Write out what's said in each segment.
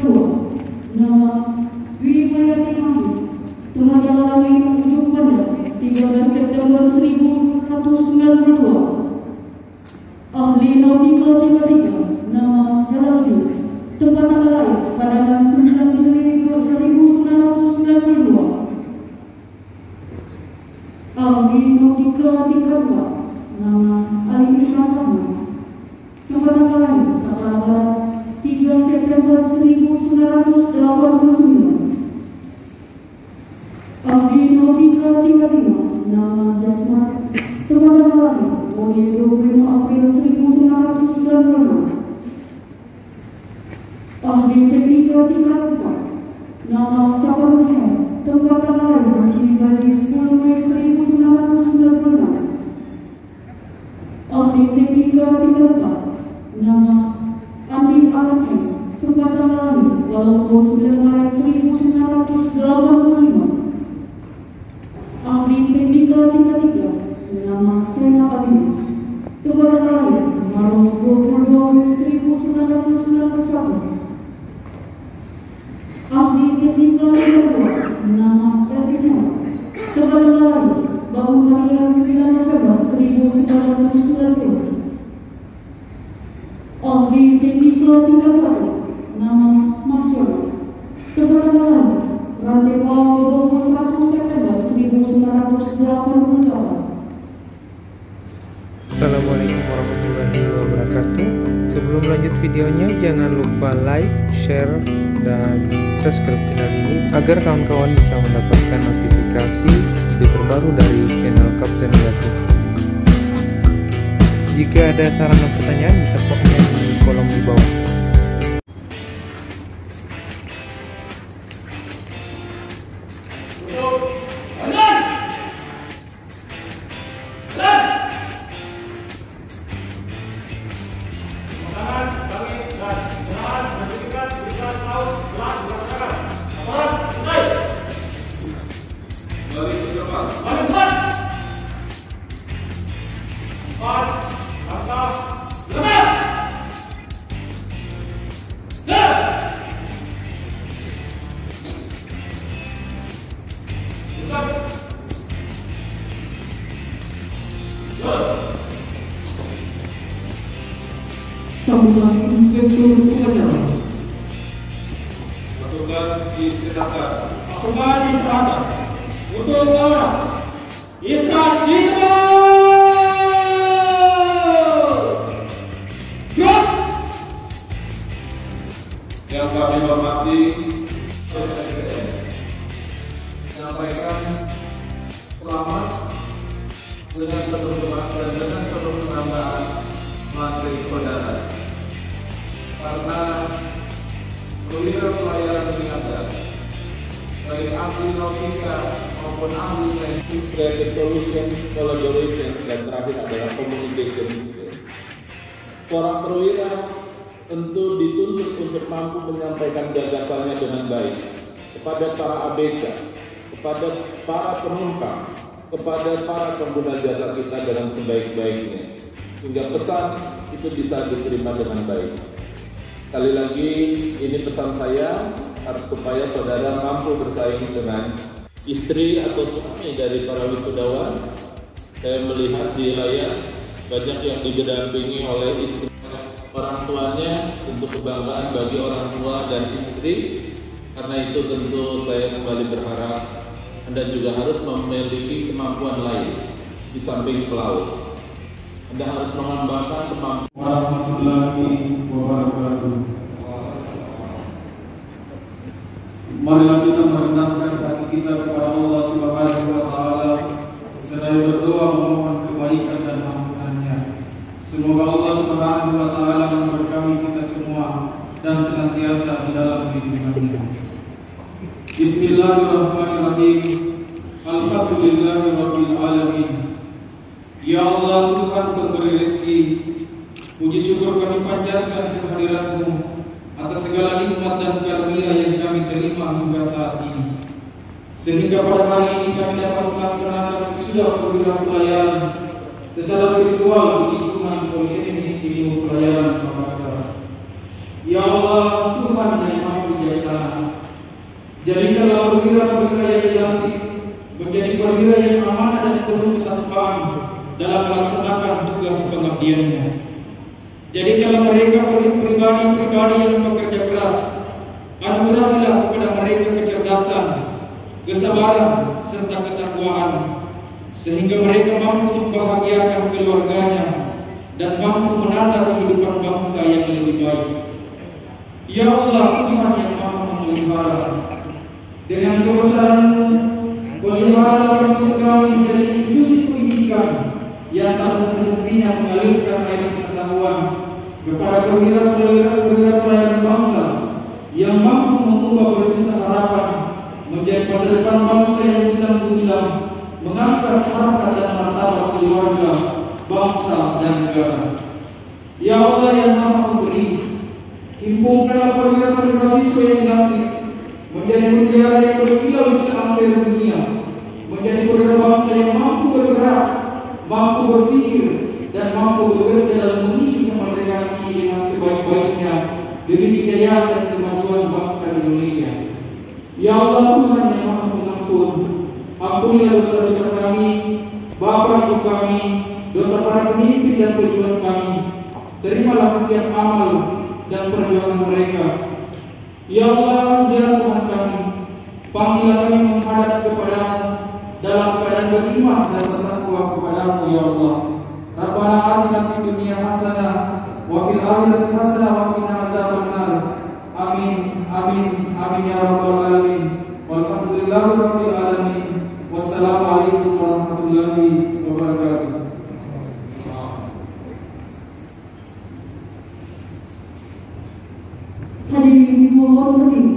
Dua, nama Dwi Mulyati Mahmud, teman yang lahir ujung Pandang 13 September 1992. Ahli Nautika 33, nama Jalaluddin, tempat tanggal lahir pada 9 Juli 1992. Ahli Nautika 34, nama Ali Imran Rahman, tempat tanggal lahir tanggal barat 3 September 1989. Ahli Nautika 35, nama Jasmat, tempat tanggal lahir Modi 25 April 1996. Ahli Teknika 34, nama Saparudin, tempat tanggal lahir Mancini Gaji 10 Mei 1996. Ahli Teknika 34, nama Andi Alamin, tempat tanggal lahir Walau 9 Maret 1985. Ahli Teknika 33, nama Sena Abini, tempat tanggal lahir Maret 22 Mei 1991. Ahli Teknika 32, nama Elvina, tempat tanggal lahir Bahu Maria 9 November 1990. Ahli Teknika 31, nama Masyur, tempat tanggal lahir Rantewa 21 September 1988. Assalamualaikum warahmatullahi wabarakatuh. Sebelum lanjut videonya, jangan lupa like, share, dan subscribe channel ini agar kawan-kawan bisa mendapatkan notifikasi video terbaru dari channel Kapten Gatot. Jika ada saran dan pertanyaan, bisa komen di kolom di bawah. Sambutan Inspektur Upacara. Pasukan diserahkan. Pasukan diserahkan. Untuk orang Istirahat yang kami hormati, menyampaikan selamat dengan penuh dan dengan penuh kebanggaan Menteri Saudara, karena perwira pelayaran negara baik ahli nautika maupun ahli teknik, creative solution, collaboration, dan terakhir adalah communication skill. Seorang perwira tentu dituntut untuk mampu menyampaikan gagasannya dengan baik kepada para ABK, kepada para penumpang, kepada para pengguna jasa kita dengan sebaik-baiknya, hingga pesan itu bisa diterima dengan baik. Sekali lagi, ini pesan saya harus supaya saudara mampu bersaing dengan istri atau suami dari para wisudawan. Saya melihat di layar banyak yang didampingi oleh istri, orang tuanya, untuk kebanggaan bagi orang tua dan istri. Karena itu tentu saya kembali berharap Anda juga harus memiliki kemampuan lain di samping pelaut. Anda harus mengembangkan kemampuan. warahmatullahi wabarakatuh. Marilah kita merendahkan hati kita kepada Allah Subhanahu wa taala seraya berdoa memohon kebaikan dan ampunannya. Semoga Allah Subhanahu wa taala memberkahi kita semua dan senantiasa di dalam lindungannya. Bismillahirrahmanirrahim. Alhamdulillahirabbil alamin. Ya Allah, Tuhan pemberi rezeki, puji syukur kami panjatkan kehadirat-Mu atas segala nikmat dan karunia yang kami terima hingga saat ini, sehingga pada hari ini kami dapat melaksanakan wisuda perwira pelayaran secara virtual di lingkungan Politeknik Ilmu Pelayaran Makassar. Ya Allah, Tuhan yang Maha perwira-perwira yang dilantik menjadi perwira yang amanah dan penuh ketetapan dalam melaksanakan tugas pengabdiannya. Jadikanlah mereka pribadi-pribadi yang bekerja keras. Anugerahilah kepada mereka kecerdasan, kesabaran, serta ketakwaan, sehingga mereka mampu membahagiakan keluarganya dan mampu menata kehidupan bangsa yang lebih baik. Ya Allah, Tuhan yang Maha Memelihara, dengan kebesaran-Mu, pelihara kampus kami menjadi institusi pendidikan yang tak henti-hentinya mengalirkan air pengetahuan kepada perwira-perwira pelayan bangsa yang mampu mengubah berjuta harapan menjadi masa depan bangsa yang gemilang, mengangkat harkat dan martabat keluarga, bangsa dan negara. Ya Allah yang Maha Pemberi, himpunkanlah perwira-perwira siswa yang dilantik menjadi mutiara yang berkilau di seantero dunia, menjadi perwira bangsa yang mampu bergerak, mampu berpikir, dan mampu bekerja dalam mengisi kemerdekaan ini dengan sebaik-baiknya demi kejayaan dan kemajuan bangsa Indonesia. Ya Allah Tuhan yang Maha Pengampun, ampunilah dosa-dosa kami, Bapa Ibu kami, dosa para pemimpin dan pejuang kami. Terimalah setiap amal dan perjuangan mereka. Ya Allah, ya Tuhan kami, panggillah kami menghadap kepada-Mu dalam keadaan beriman dan bertakwa kepada-Mu, ya Allah. Rabbana atina fid dunya hasanah wa fil akhirati hasanah wa qina azabannar. Amin, amin, amin ya rabbal alamin. Walhamdulillahi rabbil alamin. Wassalamualaikum warahmatullahi wabarakatuh. Hadirin dimohon berdiri.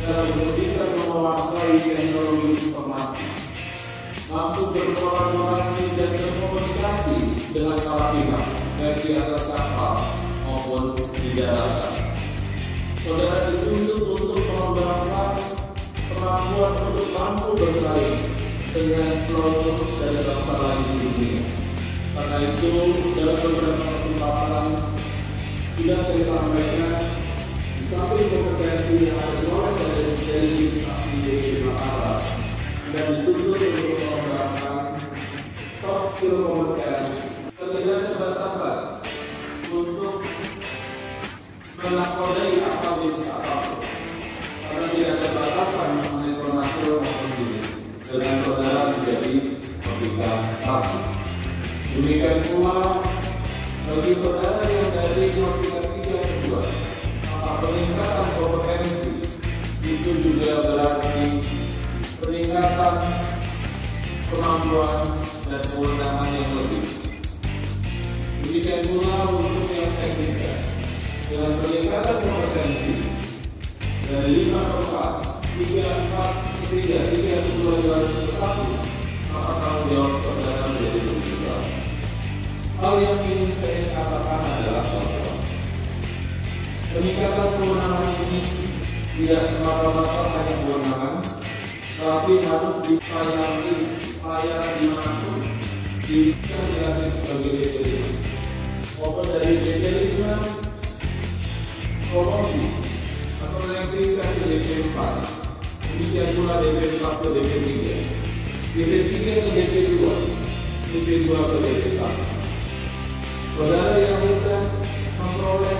dalam bisa menguasai teknologi informasi, mampu berkolaborasi dan berkomunikasi dengan para pihak, baik di atas kapal maupun di daratan. Saudara dituntut untuk mengembangkan kemampuan untuk mampu bersaing dengan kelompok dari bangsa lain di dunia. Karena itu, dalam beberapa kesempatan sudah saya sampaikan, di samping kompetensi yang ada dari aktivitas Makassar, dan dituntut untuk mengembangkan soft skill kompeten, tidak ada batasan untuk tingkat 1. Demikian pula bagi saudara yang dari tingkat 3 dan 2, maka peningkatan kompetensi itu juga berarti peningkatan kemampuan dan kewenangan yang lebih. Demikian pula untuk yang teknika, dengan peningkatan kompetensi dari 5 ke 4, 3, 4, 3, 2, 1, maka tanggung jawab saudara menjadi lebih besar. Hal yang ingin saya katakan adalah bahwa peningkatan kewenangan ini tidak semata-mata hanya kewenangan, tapi harus dipelajari dimanapun, diberikan dilatih sebagai DP5 maupun dari DP5 promosi atau naikkan ke DP4, demikian pula DP4 ke DP3, DP3 ke DP2, DP2 ke DP1. Saudara yang sudah memperoleh